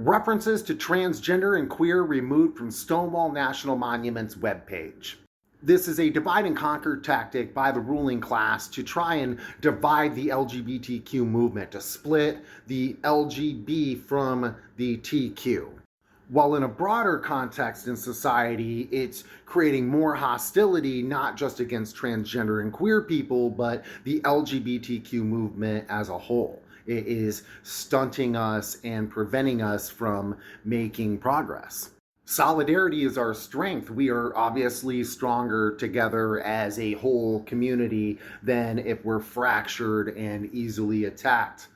References to transgender and queer removed from Stonewall National Monument's webpage. This is a divide and conquer tactic by the ruling class to try and divide the LGBTQ movement, to split the LGB from the TQ. While in a broader context in society, it's creating more hostility, not just against transgender and queer people, but the LGBTQ movement as a whole. It is stunting us and preventing us from making progress. Solidarity is our strength. We are obviously stronger together as a whole community than if we're fractured and easily attacked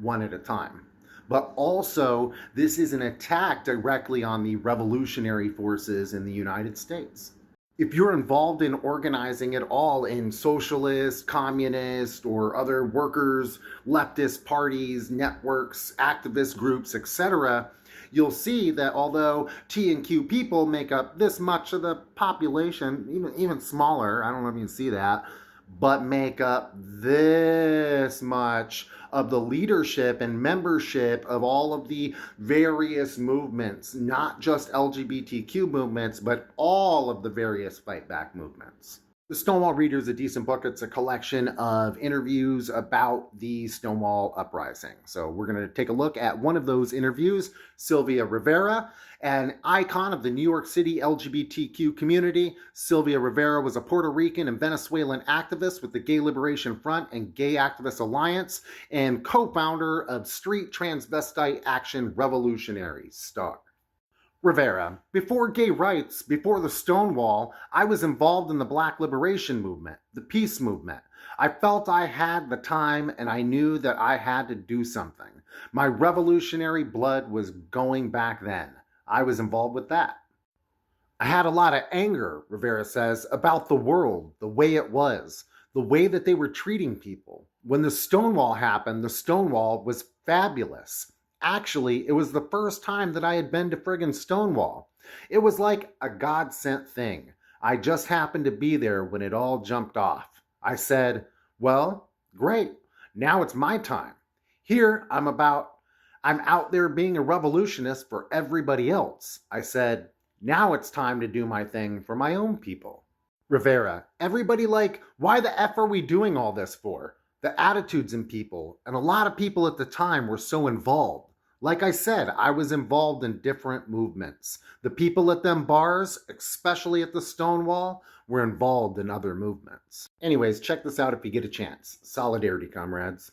one at a time. But also, this is an attack directly on the revolutionary forces in the United States. If you're involved in organizing at all in socialist, communist, or other workers, leftist parties, networks, activist groups, etc., you'll see that although T and Q people make up this much of the population, even smaller, I don't know if you can see that, but make up this much of the leadership and membership of all of the various movements, not just LGBTQ movements, but all of the various fight back movements. The Stonewall Reader is a decent book. It's a collection of interviews about the Stonewall Uprising. So we're going to take a look at one of those interviews. Sylvia Rivera, an icon of the New York City LGBTQ community. Sylvia Rivera was a Puerto Rican and Venezuelan activist with the Gay Liberation Front and Gay Activist Alliance, and co-founder of Street Transvestite Action Revolutionaries, STAR. Rivera, before gay rights, before the Stonewall, I was involved in the Black Liberation Movement, the peace movement. I felt I had the time and I knew that I had to do something. My revolutionary blood was going back then. I was involved with that. I had a lot of anger, Rivera says, about the world, the way it was, the way that they were treating people. When the Stonewall happened, the Stonewall was fabulous. Actually, it was the first time that I had been to friggin' Stonewall. It was like a God-sent thing. I just happened to be there when it all jumped off. I said, well, great. Now it's my time. Here, I'm out there being a revolutionist for everybody else. I said, now it's time to do my thing for my own people. Rivera, everybody why the F are we doing all this for? The attitudes in people, and a lot of people at the time were so involved. Like I said, I was involved in different movements. The people at them bars, especially at the Stonewall, were involved in other movements. Anyways, check this out if you get a chance. Solidarity, comrades.